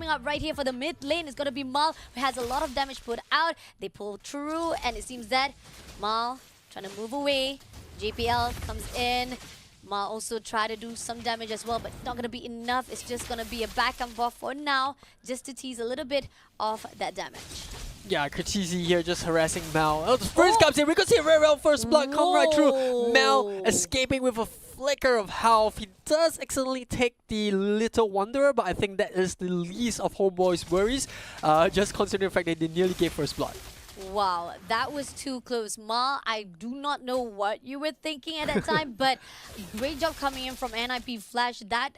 coming up right here for the mid lane is going to be Mal, who has a lot of damage put out. They pull through, and it seems that Mal trying to move away. JPL comes in. Ma also try to do some damage as well, but it's not going to be enough. It's just going to be a back and forth for now, just to tease a little bit of that damage. Yeah, Kurtizi here just harassing Mal. Oh, the first comes in. We could see a very well first blood come right through. Mal escaping with a flicker of health. He does accidentally take the Little Wanderer, but I think that is the least of Homebois' worries, just considering the fact that they nearly gave first blood. Wow, that was too close. Ma, I do not know what you were thinking at that time, but great job coming in from NIP Flash. That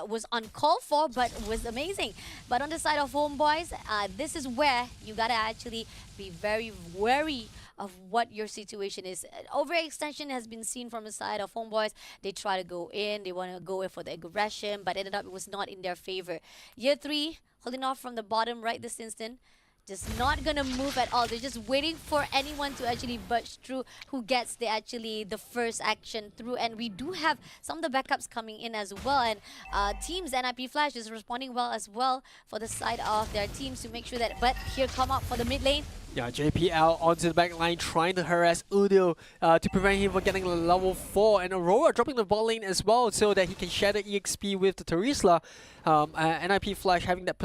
was uncalled for, but was amazing. But on the side of Homebois, this is where you gotta actually be very wary of what your situation is. Overextension has been seen from the side of Homebois. They try to go in, they want to go in for the aggression, but ended up it was not in their favor. Year 3, holding off from the bottom right this instant. Just not gonna move at all. They're just waiting for anyone to actually budge through who gets the first action through. And we do have some of the backups coming in as well. And teams NIP Flash is responding well as well for the side of their teams to make sure that. But here come up for the mid lane. Yeah, JPL onto the back line trying to harass udil to prevent him from getting level 4, and Aurora dropping the bot lane as well so that he can share the EXP with the Terisla. NIP Flash having that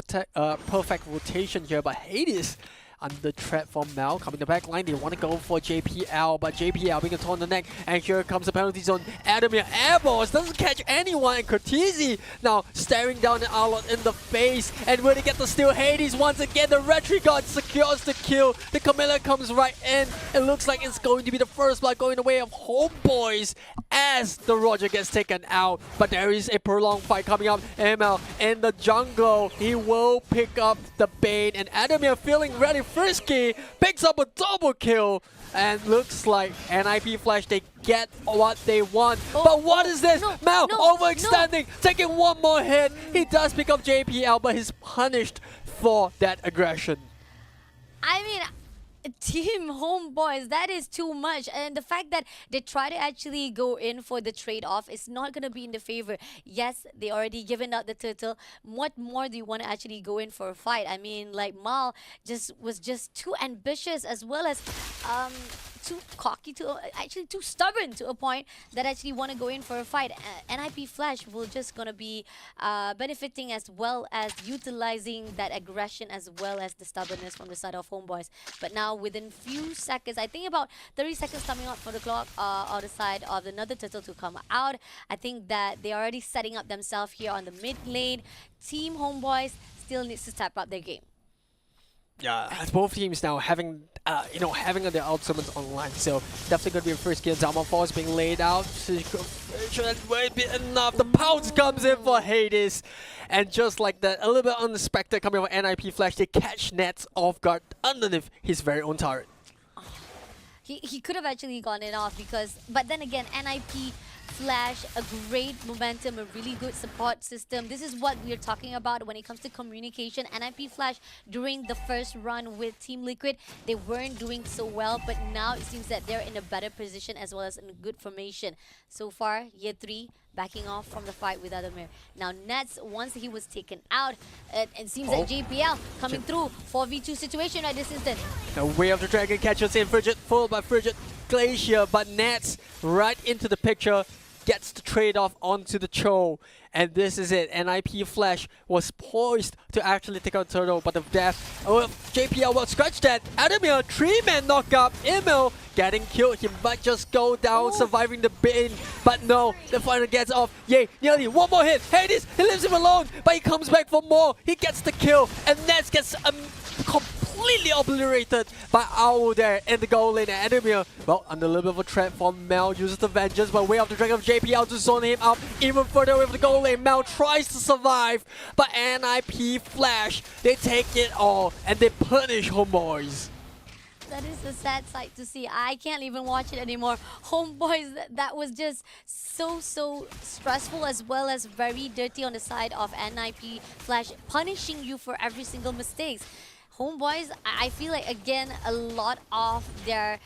perfect rotation here, but Hades under threat from Mal. Coming the back line, they want to go for JPL, but JPL being a torn on the neck, and here comes the penalty zone. Adamir airballs, doesn't catch anyone, and Kurtizi now staring down the Arlot in the face, and when they get the steal, Hades once again, the Retry God secures the kill. The Camilla comes right in. It looks like it's going to be the first blood going the way of Homebois as the Roger gets taken out, but there is a prolonged fight coming up. ML in the jungle, he will pick up the bait, and Adamir feeling ready frisky, picks up a double kill, and looks like NIP Flash, they get what they want. But what is this? Mal overextending, taking one more hit. He does pick up JPL, but he's punished for that aggression. I mean, Team Homebois, that is too much. And the fact that they try to actually go in for the trade-off is not going to be in the favor. Yes, they already given out the turtle. What more do you want to actually go in for a fight? I mean, like Mal was just too ambitious, as well as too cocky, actually too stubborn to a point that actually want to go in for a fight. NIP Flash will just gonna be benefiting as well as utilizing that aggression as well as the stubbornness from the side of Homebois. But now within few seconds, I think about 30 seconds coming up for the clock on the side of another turtle to come out. I think that they're already setting up themselves here on the mid lane. Team Homebois still needs to step up their game. Yeah, as both teams now having having their ultimates online, so definitely gonna be a first gear. Dama Force being laid out. Won't be enough. The pounce comes in for Hades, and just like that, a little bit unexpected coming from NIP Flash, they catch Nets off guard underneath his very own turret. He could have actually gone it off but then again, NIP Flash, a great momentum, a really good support system. This is what we're talking about when it comes to communication. NIP Flash, during the first run with Team Liquid, they weren't doing so well, but now it seems that they're in a better position as well as in a good formation. So far, Year 3, backing off from the fight with Adamir. Now Nets, once he was taken out, it seems that JPL coming through 4v2 situation right this instant. The Way of the Dragon catches in Frigid, followed by Frigid Glacier, but Nets right into the picture, gets the trade-off onto the Cho. And this is it. NIP Flash was poised to actually take out Turtle, but the death. Oh, JPL will scratch that. Adamir, 3-man knockup. Emil getting killed. He might just go down, surviving the bin. But no, the fighter gets off. Yay, nearly one more hit. Hades, he leaves him alone, but he comes back for more. He gets the kill, and Nets gets completely obliterated by Owl there in the goal lane. And Adamir, well, under a little bit of a threat from Mel, uses the Vengeance, but Way of the Dragon of JPL to zone him up even further with the goal lane. Mel tries to survive, but NIP Flash, they take it all and they punish Homebois. That is a sad sight to see. I can't even watch it anymore. Homebois, that was just so stressful as well as very dirty on the side of NIP Flash, punishing you for every single mistake. Homebois, I feel like, again, a lot of their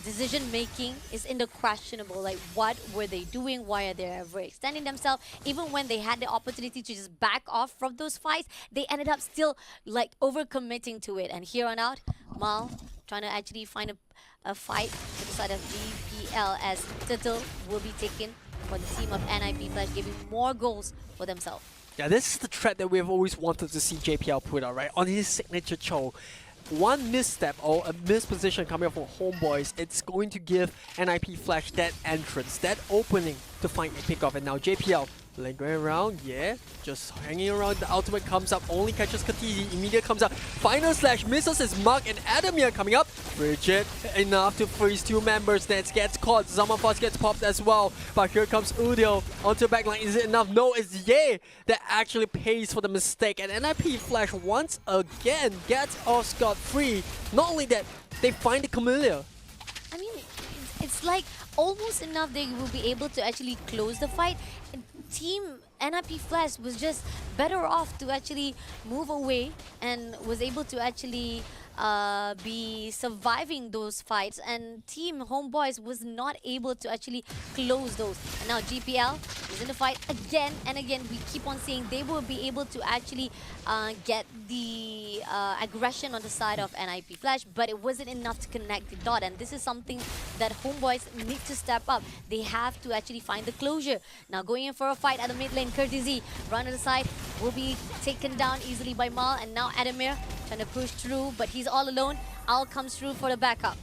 decision making is in the questionable. Like, what were they doing? Why are they ever extending themselves? Even when they had the opportunity to just back off from those fights, they ended up still like overcommitting to it. And here on out, Mal trying to actually find a fight to the side of GPL, as Turtle will be taken for the team of NIP Flash, giving more goals for themselves. Yeah, this is the threat that we've always wanted to see JPL put out, right? On his signature choke. One misstep or a misposition coming up from Homebois, it's going to give NIP Flash that entrance, that opening to find a pick off. And now JPL lingering around, yeah, just hanging around. The ultimate comes up, only catches Katizi, immediate comes up. Final slash misses his mark, and Adamir coming up. Frigid enough to freeze two members. Nets gets caught, Zamafos gets popped as well. But here comes Udil onto the backline. Is it enough? No, it's Ye that actually pays for the mistake. And NIP Flash once again gets off scot-free. Not only that, they find the Camellia. I mean, it's like almost enough they will be able to actually close the fight. Team NIP Flash was just better off to actually move away and was able to actually be surviving those fights, and Team Homebois was not able to actually close those. And now GPL is in the fight again and again. We keep on seeing they will be able to actually get the aggression on the side of NIP Flash, but it wasn't enough to connect the dot, and this is something that Homebois need to step up. They have to actually find the closure. Now going in for a fight at the mid lane, Courtesy run to the side will be taken down easily by Mal, and now Adamir trying to push through, but he's all alone. Al comes through for the backup.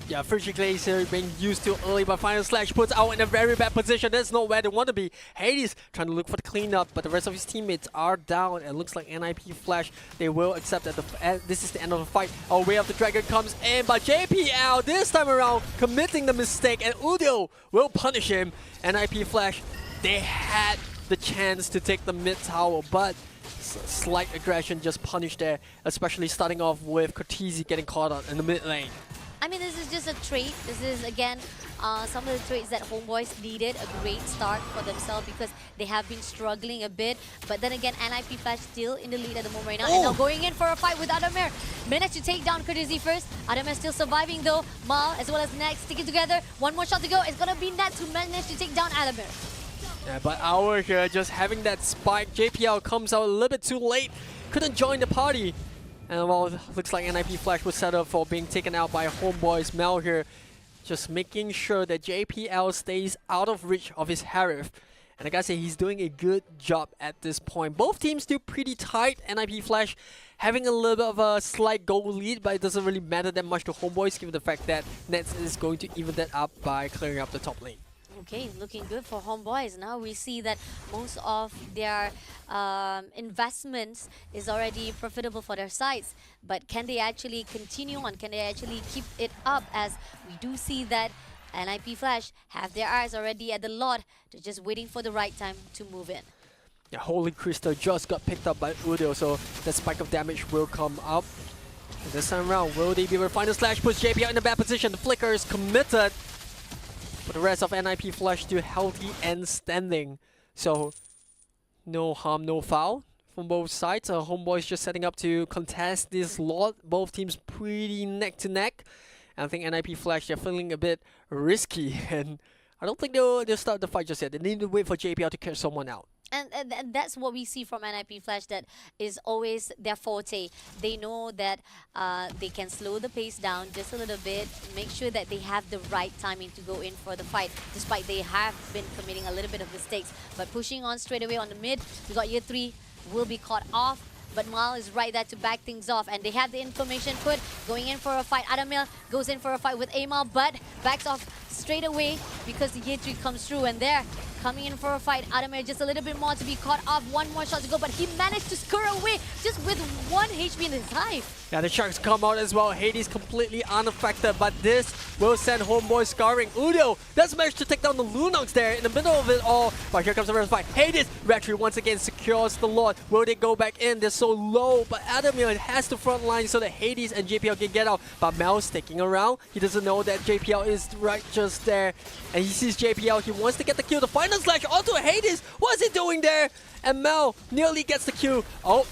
Yeah, Frigid Glacier being used too early, but Final Slash puts out in a very bad position. That's not where they want to be. Hades trying to look for the cleanup, but the rest of his teammates are down. It looks like NIP Flash, they will accept that this is the end of the fight. Our Way of the Dragon comes in, but JPL this time around committing the mistake, and Udil will punish him. NIP Flash, they had the chance to take the mid tower, but slight aggression just punished there, especially starting off with Cortese getting caught on in the mid lane. I mean, this is just a trait. This is, again, some of the traits that Homebois needed a great start for themselves because they have been struggling a bit. But then again, NIP Flash still in the lead at the moment right now. And now going in for a fight with Adamir. Managed to take down Courtesy first. Adamir still surviving though. Mal as well as Nex sticking together. One more shot to go. It's going to be Nets who managed to take down Adamir. Yeah, but our here just having that spike. JPL comes out a little bit too late. Couldn't join the party. And well, looks like NIP Flash was set up for being taken out by Homebois. Mel here just making sure that JPL stays out of reach of his Harif. And I gotta say, he's doing a good job at this point. Both teams still pretty tight. NIP Flash having a little bit of a slight goal lead, but it doesn't really matter that much to Homebois given the fact that Nets is going to even that up by clearing up the top lane. Okay, looking good for Homebois. Now we see that most of their investments is already profitable for their sides. But can they actually continue on? Can they actually keep it up? As we do see that NIP Flash have their eyes already at the lot. They're just waiting for the right time to move in. Yeah, Holy Crystal just got picked up by Udil, so the spike of damage will come up. And this time around, will they be able to find a slash? Puts JPL in a bad position. The flicker is committed. But the rest of NIP Flash still healthy and standing. So, no harm, no foul from both sides. Homebois just setting up to contest this lot. Both teams pretty neck to neck. And I think NIP Flash, they're feeling a bit risky. And I don't think they'll start the fight just yet. They need to wait for JPL to catch someone out. And that's what we see from NIP Flash, that is always their forte. They know that they can slow the pace down just a little bit, make sure that they have the right timing to go in for the fight, despite they have been committing a little bit of mistakes. But pushing on straight away on the mid, we got Year 3 will be caught off. But Mal is right there to back things off, and they have the information put, going in for a fight. Adamil goes in for a fight with Amal, but backs off straight away because the Year 3 comes through, and there, coming in for a fight, Adamir just a little bit more to be caught off. One more shot to go, but he managed to scurry away just with 1 HP in his hive. Yeah, the Sharks come out as well. Hades completely unaffected, but this will send Homebois scarring. Udil does manage to take down the Lunox there in the middle of it all. But here comes the first fight. Hades, Retry once again secures the Lord. Will they go back in? They're so low, but Adamir has the front line so that Hades and JPL can get out. But Mel's sticking around. He doesn't know that JPL is right just there. And he sees JPL. He wants to get the kill. The final slash onto Hades. What is he doing there? And Mel nearly gets the kill. Oh.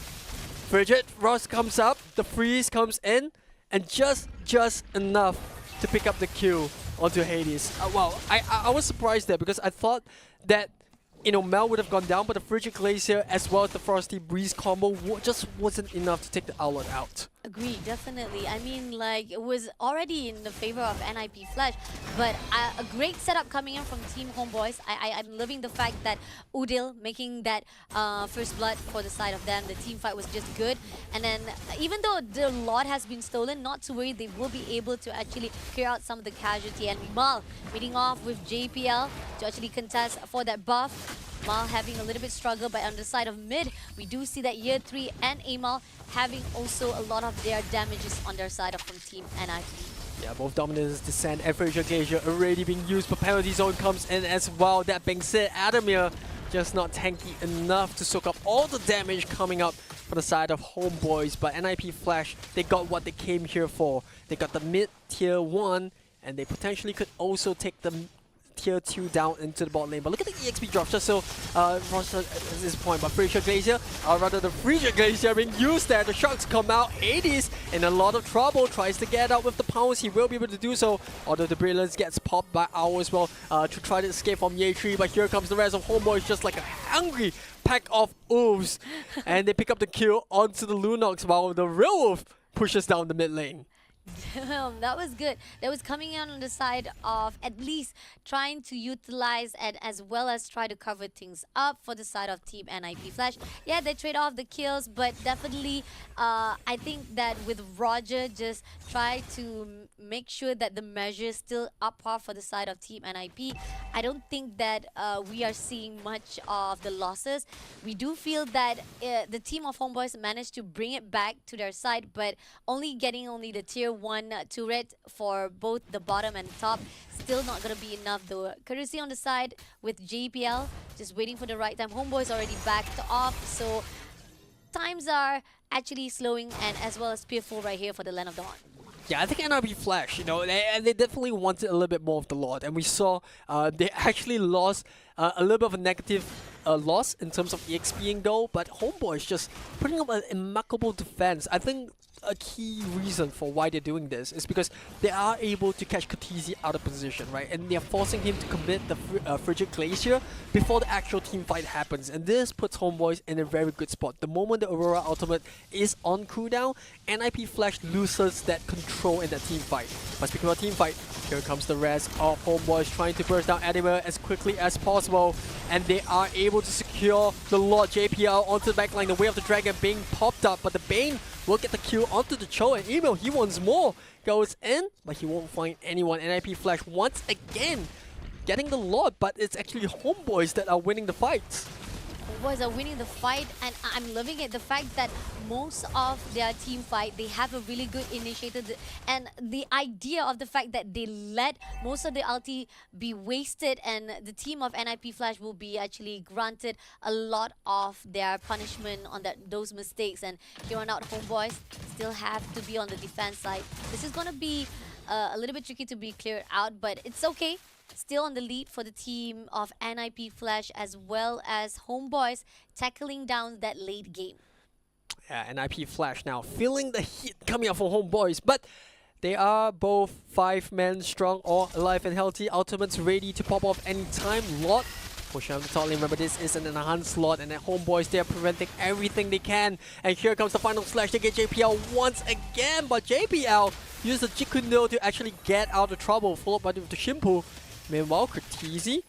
Frigid Ross comes up, the freeze comes in, and just enough to pick up the kill onto Hades. Wow, I was surprised there because I thought that Mel would have gone down, but the Frigid Glacier as well as the Frosty Breeze combo just wasn't enough to take the Outlet out. Agree, definitely. I mean, like, it was already in the favor of NIP Flash, but a great setup coming in from Team Homebois. I'm loving the fact that Udil making that first blood for the side of them. The team fight was just good. And then, even though the lot has been stolen, not to worry, they will be able to actually clear out some of the casualty. And Mal meeting off with JPL to actually contest for that buff. Mal having a little bit struggle, but on the side of mid, we do see that Year 3 and Amal having also a lot of their damages on their side of from Team NIP. Yeah, both Dominance Descent and Frasier Glacier already being used, but Penalty Zone comes in as well. That being said, Adamir just not tanky enough to soak up all the damage coming up for the side of Homebois, but NIP Flash, they got what they came here for. They got the mid-tier 1, and they potentially could also take the Tier 2 down into the bot lane. But look at the EXP drop just so Ross at this point. But Frasier Glacier, or rather the Frasier Glacier being used there. The Sharks come out. Hades in a lot of trouble. Tries to get out with the pounds. He will be able to do so. Although the Brilliance gets popped by Owl as well to try to escape from Year 3. But here comes the rest of Homeboys, just like a hungry pack of wolves. And they pick up the kill onto the Lunox while the real wolf pushes down the mid lane. That was good. That was coming in on the side of at least trying to utilize and as well as try to cover things up for the side of Team NIP Flash. Yeah, they trade off the kills, but definitely I think that with Roger just try to make sure that the measure is still up par for the side of Team NIP. I don't think that we are seeing much of the losses. We do feel that the team of Homeboys managed to bring it back to their side, but getting the tier 1 turret for both the bottom and top. Still not going to be enough though. Courtesy on the side with JPL, just waiting for the right time. Homeboys already backed off, so times are actually slowing, and as well as Fearful right here for the Land of Dawn. Yeah, I think NRB Flash, they definitely wanted a little bit more of the Lord, and we saw they actually lost a little bit of a negative loss in terms of EXP and goal, but Homeboys just putting up an immaculable defense. I think a key reason for why they're doing this is because they are able to catch Katizi out of position, right? And they're forcing him to commit the Frigid Glacier before the actual team fight happens. And this puts Homeboys in a very good spot. The moment the Aurora Ultimate is on cooldown, NIP Flash loses that control in that team fight. But speaking about team fight, here comes the rest of Homeboys trying to burst down Anima as quickly as possible. And they are able to secure the Lord JPL onto the backline. The Way of the Dragon being popped up, but the Bane will get the kill onto the Cho, and Emil, he wants more. Goes in, but he won't find anyone. NIP Flash once again getting the Lord, but it's actually Homeboys that are winning the fights. Homeboys are winning the fight, and I'm loving it. The fact that most of their team fight, they have a really good initiative, and the idea of the fact that they let most of the ulti be wasted, and the team of NIP Flash will be actually granted a lot of their punishment on those mistakes. And here on out, Homeboys still have to be on the defense side. This is going to be a little bit tricky to be cleared out, but it's okay. Still on the lead for the team of NIP Flash as well as Homeboys tackling down that late game. Yeah, NIP Flash now feeling the heat coming up for Homeboys, but they are both 5 men strong or alive and healthy. Ultimates ready to pop off anytime. Lord push on the top lane. Remember, this is an enhanced Lord, and at Homeboys they are preventing everything they can. And here comes the final slash to get JPL once again, but JPL used the Jikundo to actually get out of trouble, followed by the Shimpu. Meanwhile, Katizi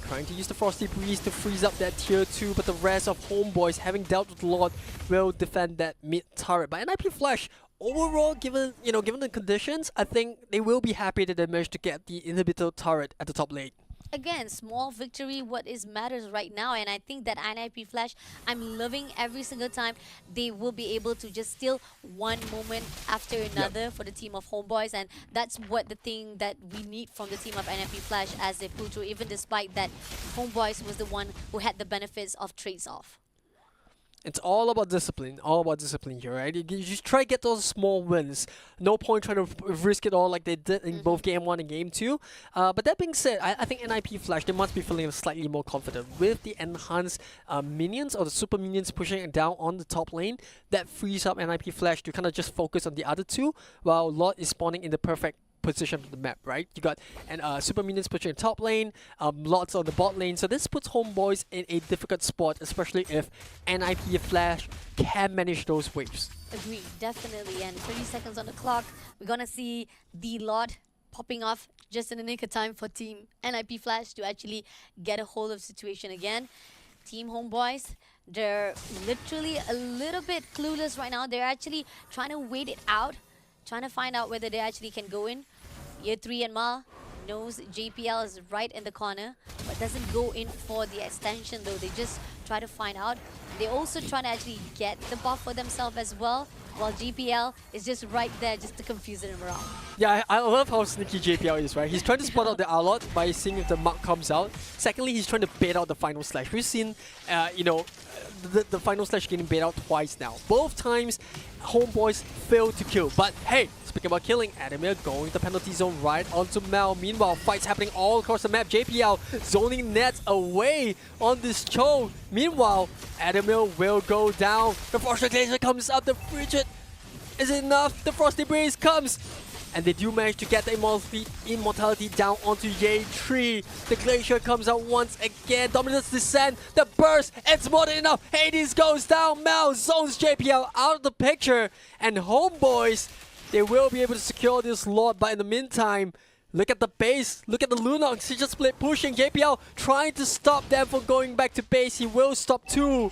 trying to use the Frosty Breeze to freeze up that tier 2, but the rest of Homeboys, having dealt with Lord, will defend that mid turret. But NIP Flash, overall, given the conditions, I think they will be happy that they managed to get the inhibitor turret at the top lane. Again, small victory, what is matters right now, and I think that NIP Flash, I'm loving every single time they will be able to just steal one moment after another for the team of Homeboys, and that's what the thing that we need from the team of NIP Flash as they pull through, even despite that Homeboys was the one who had the benefits of trades off. It's all about discipline. All about discipline here, right? You just try to get those small wins. No point trying to risk it all like they did in both Game 1 and Game 2. But that being said, I think NIP Flash, they must be feeling slightly more confident with the enhanced minions or the super minions pushing it down on the top lane. That frees up NIP Flash to kind of just focus on the other two, while Lord is spawning in the perfect position of the map, right? You got super minions pushing in top lane, lots on the bot lane, so this puts Homebois in a difficult spot, especially if NIP Flash can manage those waves. Agreed, definitely. And 30 seconds on the clock, we're gonna see the lot popping off just in the nick of time for Team NIP Flash to actually get a hold of the situation again. Team Homebois, they're literally a little bit clueless right now. They're actually trying to wait it out, trying to find out whether they actually can go in. Year 3 and Ma knows JPL is right in the corner, but doesn't go in for the extension though. They just try to find out. They also try to actually get the buff for themselves as well, while JPL is just right there just to confuse them around. Yeah, I love how sneaky JPL is, right? He's trying to spot out the Alot by seeing if the mark comes out. Secondly, he's trying to bait out the final slash. We've seen, the final slash getting bait out twice now. Both times, Homebois failed to kill. But hey, speaking about killing, Adamir going the penalty zone right onto Mel. Meanwhile, fights happening all across the map. JPL zoning nets away on this Cho. Meanwhile, Adamir will go down. The Frosted Glacier comes up. The Frigid, is it enough? The Frosty Breeze comes. And they do manage to get the immortality down onto Ye Tree. The Glacier comes out once again. Dominance Descent. The burst. It's more than enough. Hades goes down. Mel zones JPL out of the picture. And Homebois, they will be able to secure this Lord. But in the meantime, look at the base. Look at the Lunox. He just split pushing. JPL trying to stop them from going back to base. He will stop too.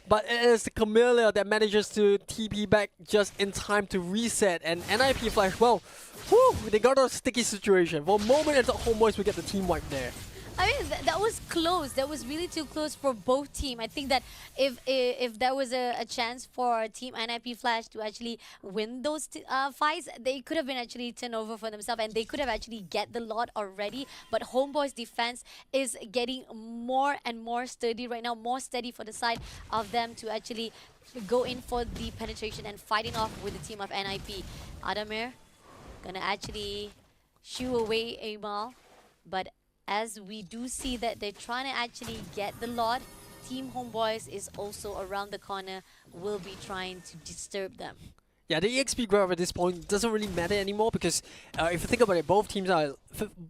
But it is the Camellia that manages to TP back just in time to reset. And NIP Flash, well, whew, they got a sticky situation. For a moment, I thought Homebois would get the team wipe there. I mean, that was close. That was really too close for both teams. I think that if there was a chance for Team NIP Flash to actually win those fights, they could have been actually turned over for themselves and they could have actually get the lot already. But Homeboy's defense is getting more and more sturdy right now, more steady for the side of them to actually go in for the penetration and fighting off with the team of NIP. Adamir gonna actually shoo away Amal, but as we do see that they're trying to actually get the lot, Team Homebois is also around the corner, will be trying to disturb them. Yeah, the EXP grab at this point doesn't really matter anymore because if you think about it, both teams are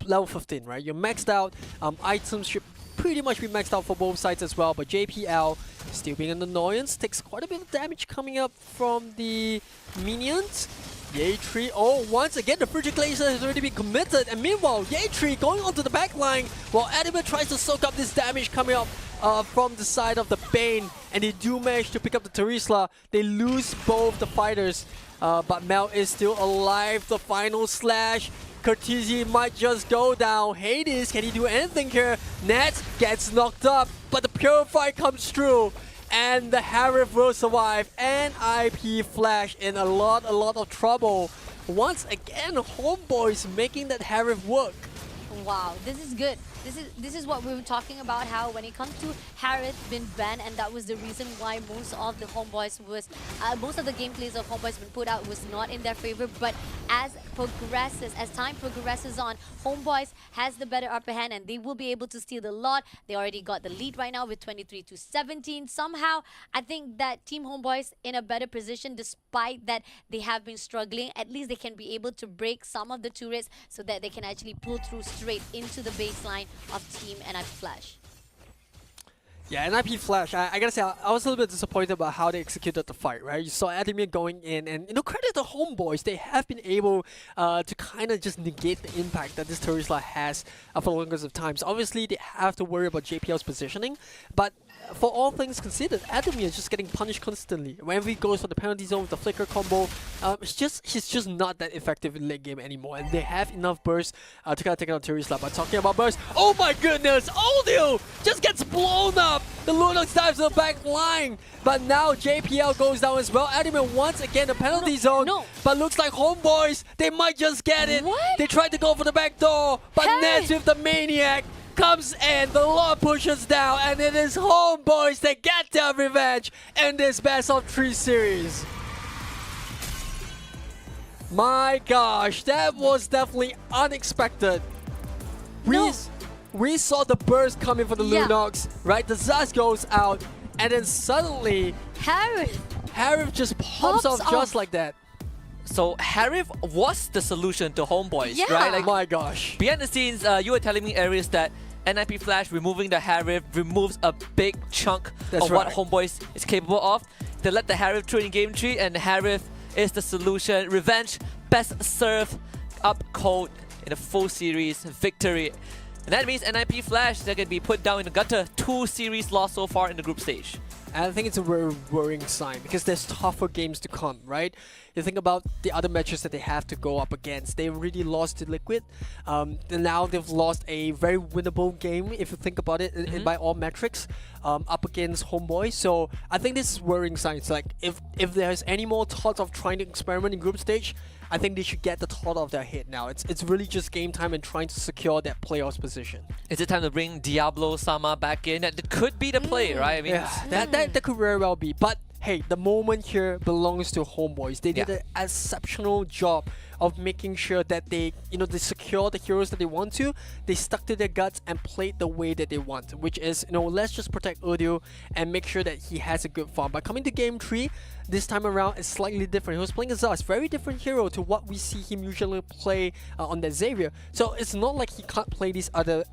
level 15, right? You're maxed out. Items should pretty much be maxed out for both sides as well, but JPL still being an annoyance, takes quite a bit of damage coming up from the minions. Ye Tree, oh, once again the Frigid Glacier has already been committed, and meanwhile Ye Tree going onto the back line while Adamir tries to soak up this damage coming up from the side of the Bane, and they do manage to pick up the Terisla. They lose both the fighters, but Mel is still alive. The final slash, Cortese might just go down. Hades, can he do anything here? Nets gets knocked up, but the Purify comes through. And the Harif will survive. NIP Flash in a lot of trouble. Once again, Homebois making that Harif work. Wow, this is good. This is what we were talking about, how when it comes to Harith been banned, and that was the reason why most of the Homebois was most of the gameplays of Homebois been put out was not in their favor. But as time progresses on, Homebois has the better upper hand and they will be able to steal the lot. They already got the lead right now with 23-17. Somehow I think that Team Homebois in a better position, despite that they have been struggling. At least they can be able to break some of the turrets so that they can actually pull through straight into the baseline of Team NIP Flash. Yeah, NIP Flash, I gotta say, I was a little bit disappointed about how they executed the fight, right? You saw Adamir going in, and credit to Homebois, they have been able to kind of just negate the impact that this Terisla has for the longest of times. Obviously, they have to worry about JPL's positioning, but for all things considered, Adamir is just getting punished constantly. Whenever he goes for the penalty zone with the flicker combo, he's just not that effective in late game anymore, and they have enough burst to kind of take out Terisla. But talking about burst, oh my goodness, Udil just gets blown up! The Lunox dives to the back line, but now JPL goes down as well. Adamir once again the penalty zone, but looks like Homebois, they might just get it. What? They tried to go for the back door, but Nets with the Maniac. comes in, the Lord pushes down, and it is Homebois that get their revenge in this best of 3 series. My gosh, that was definitely unexpected. We saw the burst coming from the Lunox, right? The Zaz goes out, and then suddenly Harith just pops off just like that. So Harith was the solution to Homebois, Yeah. right? Like, My gosh. behind the scenes, you were telling me, Aries, that NIP Flash removing the Harith removes a big chunk That's of right. what Homebois is capable of. They let the Harith through in game 3, and Harith is the solution. Revenge, best serve, up cold in a full series victory. And that means NIP Flash, they're going to be put down in the gutter. 2 series lost so far in the group stage. And I think it's a very worrying sign because there's tougher games to come, right? You think about the other matches that they have to go up against. They already lost to Liquid. And now they've lost a very winnable game, if you think about it, by all metrics, up against Homebois. So I think this is worrying signs. Like, if there's any more thoughts of trying to experiment in group stage, I think they should get the thought of their head now. It's really just game time and trying to secure that playoffs position. Is it time to bring Diablo Sama back in? That could be the play, right? I mean, Yeah, that could very well be. But hey, the moment here belongs to Homebois. They did an exceptional job of making sure that they secure the heroes that they want to. They stuck to their guts and played the way that they want, which is, let's just protect Udil and make sure that he has a good farm. But coming to game 3, this time around is slightly different. He was playing a Zaz, very different hero to what we see him usually play on that Xavier. So it's not like he can't play these other